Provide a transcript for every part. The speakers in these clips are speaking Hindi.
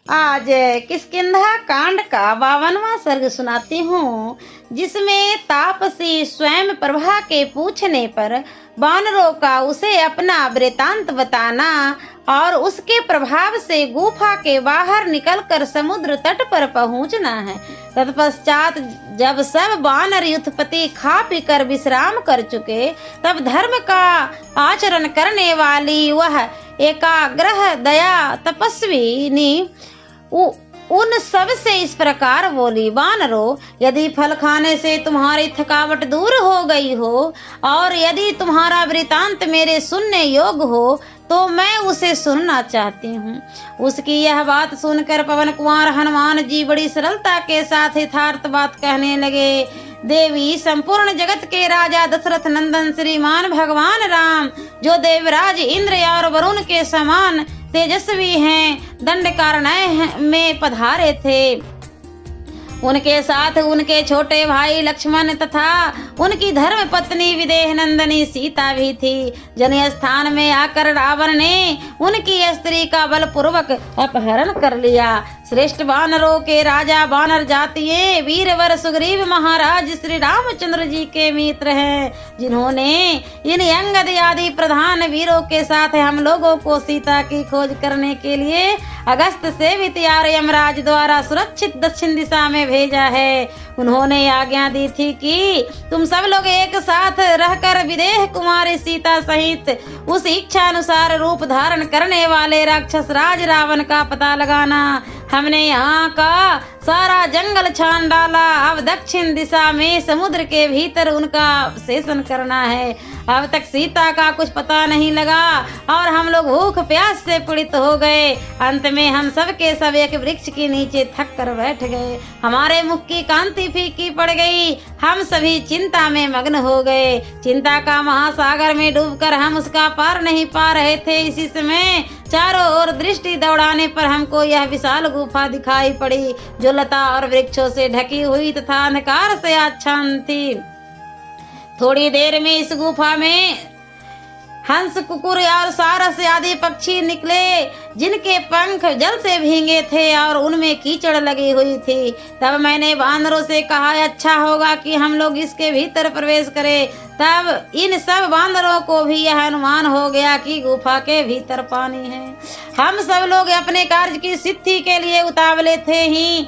आज किष्किंधा कांड का 52वां सर्ग सुनाती हूँ, जिसमें तापसी स्वयं प्रभा के पूछने पर वानरों का उसे अपना वृतांत बताना और उसके प्रभाव से गुफा के बाहर निकलकर समुद्र तट पर पहुँचना है। तत्पश्चात जब सब वानर युद्धपति खा पी कर विश्राम कर चुके, तब धर्म का आचरण करने वाली वह एकाग्रह दया तपस्विनी उन सब से इस प्रकार बोली, वानरों, यदि फल खाने से तुम्हारी थकावट दूर हो गई हो और यदि तुम्हारा वृतांत मेरे सुनने योग्य हो तो मैं उसे सुनना चाहती हूँ। उसकी यह बात सुनकर पवन कुमार हनुमान जी बड़ी सरलता के साथ यथार्थ बात कहने लगे। देवी, संपूर्ण जगत के राजा दशरथ नंदन श्रीमान भगवान राम, जो देवराज इंद्र और वरुण के समान तेजस्वी हैं, दंडकारण्य में पधारे थे। उनके साथ उनके छोटे भाई लक्ष्मण तथा उनकी धर्म पत्नी विदेह नंदनी सीता भी थी। जन स्थान में आकर रावण ने उनकी स्त्री का बलपूर्वक अपहरण कर लिया। श्रेष्ठ वानरों के राजा वानर जातीय वीरवर सुग्रीव महाराज श्री रामचंद्र जी के मित्र हैं, जिन्होंने इन अंगद आदि प्रधान वीरों के साथ हम लोगों को सीता की खोज करने के लिए अगस्त से वित्यार यमराज द्वारा सुरक्षित दक्षिण दिशा में भेजा है। उन्होंने आज्ञा दी थी कि तुम सब लोग एक साथ रहकर विदेह कुमारी सीता सहित उस इच्छा अनुसार रूप धारण करने वाले राक्षस राज रावण का पता लगाना। हमने यहाँ का सारा जंगल छान डाला, अब दक्षिण दिशा में समुद्र के भीतर उनका शेषन करना है। अब तक सीता का कुछ पता नहीं लगा और हम लोग भूख प्यास से पीड़ित हो गए। अंत में हम सब के सब एक वृक्ष के नीचे थक कर बैठ गए। हमारे मुख की कांति फीकी पड़ गई, हम सभी चिंता में मग्न हो गए। चिंता का महासागर में डूबकर हम उसका पार नहीं पा रहे थे। इसी समय चारों ओर दृष्टि दौड़ाने पर हमको यह विशाल गुफा दिखाई पड़ी, जो लता और वृक्षों से ढकी हुई तथा अंधकार से आच्छादित थी। थोड़ी देर में इस गुफा में हंस, कुकुर और सारस आदि पक्षी निकले, जिनके पंख जल से भीगे थे और उनमें कीचड़ लगी हुई थी। तब मैंने वानरों से कहा, अच्छा होगा कि हम लोग इसके भीतर प्रवेश करें। तब इन सब वानरों को भी यह अनुमान हो गया कि गुफा के भीतर पानी है। हम सब लोग अपने कार्य की सिद्धि के लिए उतावले थे ही,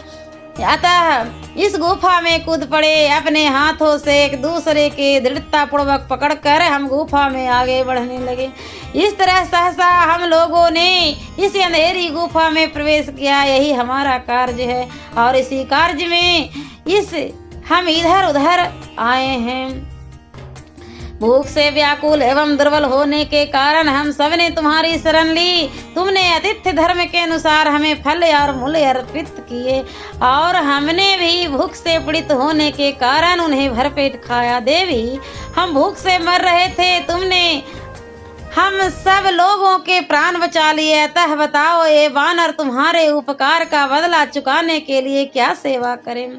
अतः इस गुफा में कूद पड़े। अपने हाथों से एक दूसरे के दृढ़ता पूर्वक पकड़कर हम गुफा में आगे बढ़ने लगे। इस तरह सहसा हम लोगों ने इस अंधेरी गुफा में प्रवेश किया। यही हमारा कार्य है और इसी कार्य में हम इधर उधर आए हैं। भूख से व्याकुल एवं दुर्बल होने के कारण हम सब ने तुम्हारी शरण ली। तुमने आतिथ्य धर्म के अनुसार हमें फल और मूल्य अर्पित किए और हमने भी भूख से पीड़ित होने के कारण उन्हें भरपेट खाया। देवी, हम भूख से मर रहे थे, तुमने हम सब लोगों के प्राण बचा लिए। अतः बताओ ये वानर, तुम्हारे उपकार का बदला चुकाने के लिए क्या सेवा करें।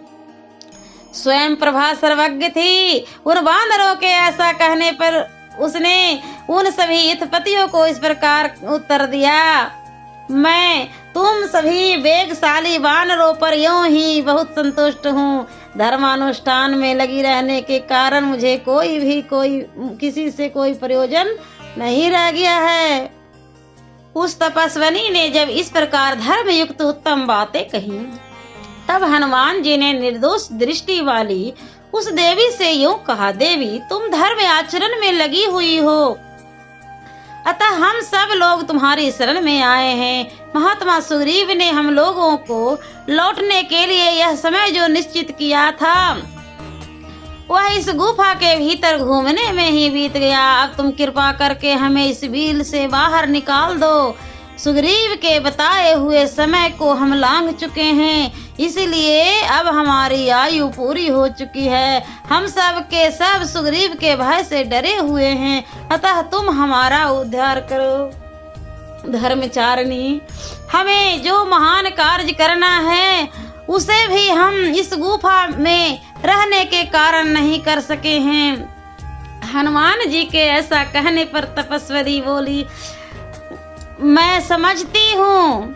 स्वयं प्रभा सर्वज्ञ थी। उन वानरों के ऐसा कहने पर उसने उन सभी युद्धपतियों को इस प्रकार उत्तर दिया, मैं तुम सभी वेगशाली वानरों पर यूं ही बहुत संतुष्ट हूँ। धर्मानुष्ठान में लगी रहने के कारण मुझे किसी से कोई प्रयोजन नहीं रह गया है। उस तपस्विनी ने जब इस प्रकार धर्म युक्त उत्तम बातें कही, तब हनुमान जी ने निर्दोष दृष्टि वाली उस देवी से यूं कहा, देवी, तुम धर्म आचरण में लगी हुई हो, अतः हम सब लोग तुम्हारी शरण में आए हैं। महात्मा सुग्रीव ने हम लोगों को लौटने के लिए यह समय जो निश्चित किया था, वह इस गुफा के भीतर घूमने में ही बीत गया। अब तुम कृपा करके हमें इस बिल से बाहर निकाल दो। सुग्रीव के बताए हुए समय को हम लांघ चुके हैं, इसलिए अब हमारी आयु पूरी हो चुकी है। हम सब के सब सुग्रीव के भय से डरे हुए हैं, अतः तुम हमारा उद्धार करो। धर्मचारिणी, हमें जो महान कार्य करना है उसे भी हम इस गुफा में रहने के कारण नहीं कर सके हैं। हनुमान जी के ऐसा कहने पर तपस्वी बोली, मैं समझती हूँ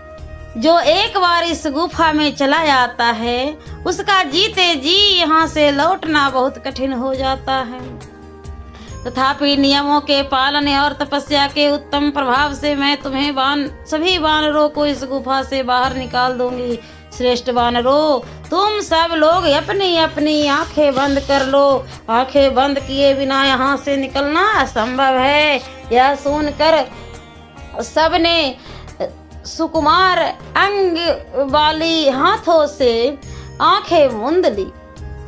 जो एक बार इस गुफा में चला जाता है उसका जीते जी यहाँ से लौटना बहुत कठिन हो जाता है। तथापि नियमों के पालन और तपस्या के उत्तम प्रभाव से मैं तुम्हें सभी वानरों को इस गुफा से बाहर निकाल दूंगी। श्रेष्ठ वानरों, तुम सब लोग अपनी अपनी आंखें बंद कर लो। आंखें बंद किए बिना यहाँ से निकलना असंभव है। यह सुनकर सबने सुकुमार अंग वाली हाथों से आंखें मूंद ली।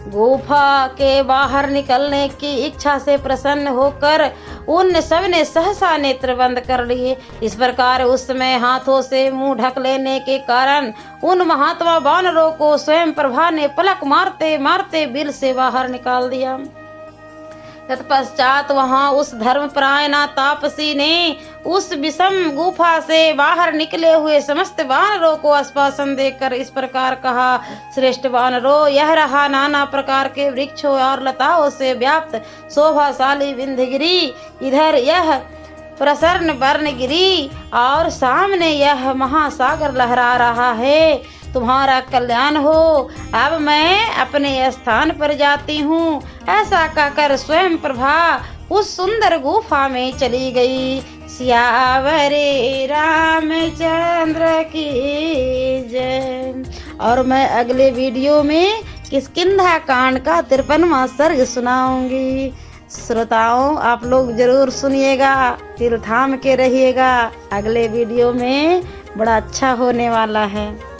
गुफा के बाहर निकलने की इच्छा से प्रसन्न होकर उन सब ने सहसा नेत्र बंद कर लिए। इस प्रकार उस समय हाथों से मुंह ढक लेने के कारण उन महात्मा वानरों को स्वयं प्रभा ने पलक मारते मारते बिल से बाहर निकाल दिया। तत्पश्चात वहां उस धर्मपरायण तापसी ने उस विषम गुफा से बाहर निकले हुए समस्त वानरों को आश्वासन देकर इस प्रकार कहा, श्रेष्ठ वानरों, यह रहा नाना प्रकार के वृक्षों और लताओं से व्याप्त शोभाशाली विंध्यगिरी, इधर यह प्रसन्न वर्णगिरी और सामने यह महासागर लहरा रहा है। तुम्हारा कल्याण हो। अब मैं अपने स्थान पर जाती हूँ। ऐसा कहकर स्वयं प्रभा उस सुंदर गुफा में चली गई। सियावरे रामचंद्र की जय। और मैं अगले वीडियो में किष्किंधा कांड का 53वां सर्ग सुनाऊंगी। श्रोताओं, आप लोग जरूर सुनिएगा, दिल थाम के रहिएगा। अगले वीडियो में बड़ा अच्छा होने वाला है।